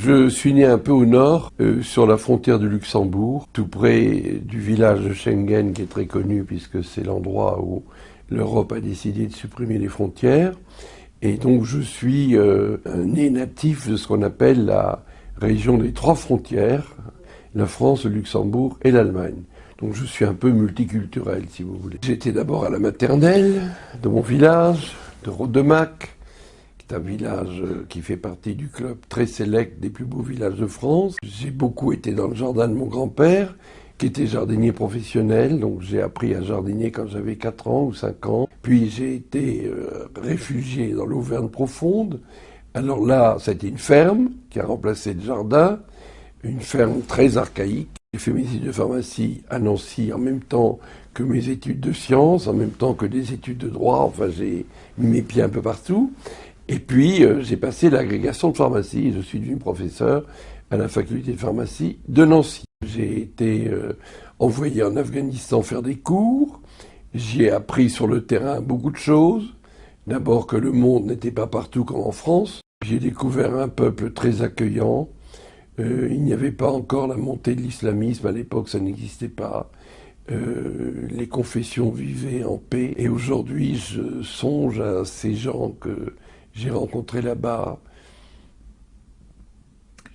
Je suis né un peu au nord, sur la frontière du Luxembourg, tout près du village de Schengen qui est très connu puisque c'est l'endroit où l'Europe a décidé de supprimer les frontières. Et donc je suis né natif de ce qu'on appelle la région des trois frontières, la France, le Luxembourg et l'Allemagne. Donc je suis un peu multiculturel si vous voulez. J'étais d'abord à la maternelle de mon village, de Rodemack, un village qui fait partie du club très sélect des plus beaux villages de France. J'ai beaucoup été dans le jardin de mon grand-père, qui était jardinier professionnel, donc j'ai appris à jardiner quand j'avais 4 ans ou 5 ans. Puis j'ai été réfugié dans l'Auvergne profonde. Alors là, c'était une ferme qui a remplacé le jardin, une ferme très archaïque. J'ai fait mes études de pharmacie à Nancy en même temps que mes études de sciences, en même temps que des études de droit, enfin j'ai mis mes pieds un peu partout. Et puis, j'ai passé l'agrégation de pharmacie et je suis devenu professeur à la faculté de pharmacie de Nancy. J'ai été envoyé en Afghanistan faire des cours. J'y ai appris sur le terrain beaucoup de choses. D'abord que le monde n'était pas partout comme en France. J'ai découvert un peuple très accueillant. Il n'y avait pas encore la montée de l'islamisme. À l'époque, ça n'existait pas. Les confessions vivaient en paix. Et aujourd'hui, je songe à ces gens que j'ai rencontrés là-bas.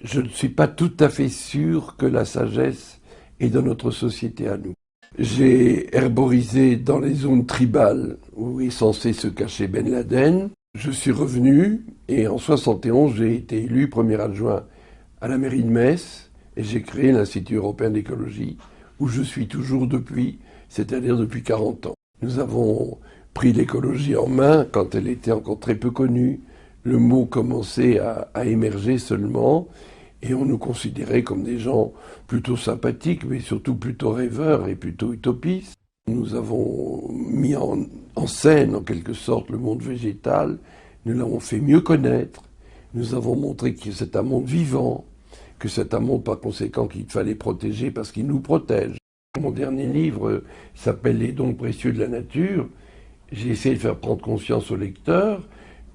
Je ne suis pas tout à fait sûr que la sagesse est dans notre société à nous. J'ai herborisé dans les zones tribales où est censé se cacher Ben Laden. Je suis revenu et en 71, j'ai été élu premier adjoint à la mairie de Metz et j'ai créé l'Institut européen d'écologie où je suis toujours depuis, c'est-à-dire depuis 40 ans. Nous avons pris l'écologie en main quand elle était encore très peu connue. Le mot commençait à émerger seulement et on nous considérait comme des gens plutôt sympathiques mais surtout plutôt rêveurs et plutôt utopistes. Nous avons mis en scène en quelque sorte le monde végétal, nous l'avons fait mieux connaître, nous avons montré que c'est un monde vivant, que c'est un monde par conséquent qu'il fallait protéger parce qu'il nous protège. Mon dernier livre s'appelle « Les dons précieux de la nature ». J'ai essayé de faire prendre conscience aux lecteurs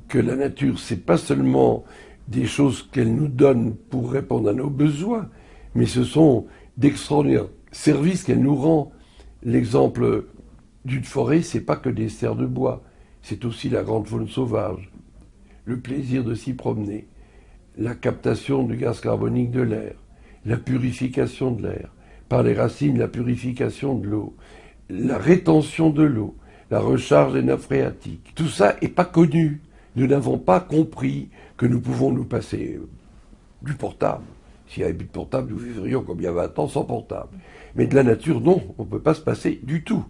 que la nature, c'est pas seulement des choses qu'elle nous donne pour répondre à nos besoins, mais ce sont d'extraordinaires services qu'elle nous rend. L'exemple d'une forêt, c'est pas que des serres de bois, c'est aussi la grande faune sauvage, le plaisir de s'y promener, la captation du gaz carbonique de l'air, la purification de l'air, par les racines, la purification de l'eau, la rétention de l'eau, la recharge des nappes phréatiques. Tout ça n'est pas connu. Nous n'avons pas compris que nous pouvons nous passer du portable. S'il n'y avait plus de portable, nous vivrions comme il y a 20 ans sans portable. Mais de la nature, non, on ne peut pas se passer du tout.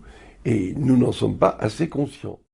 Et nous n'en sommes pas assez conscients.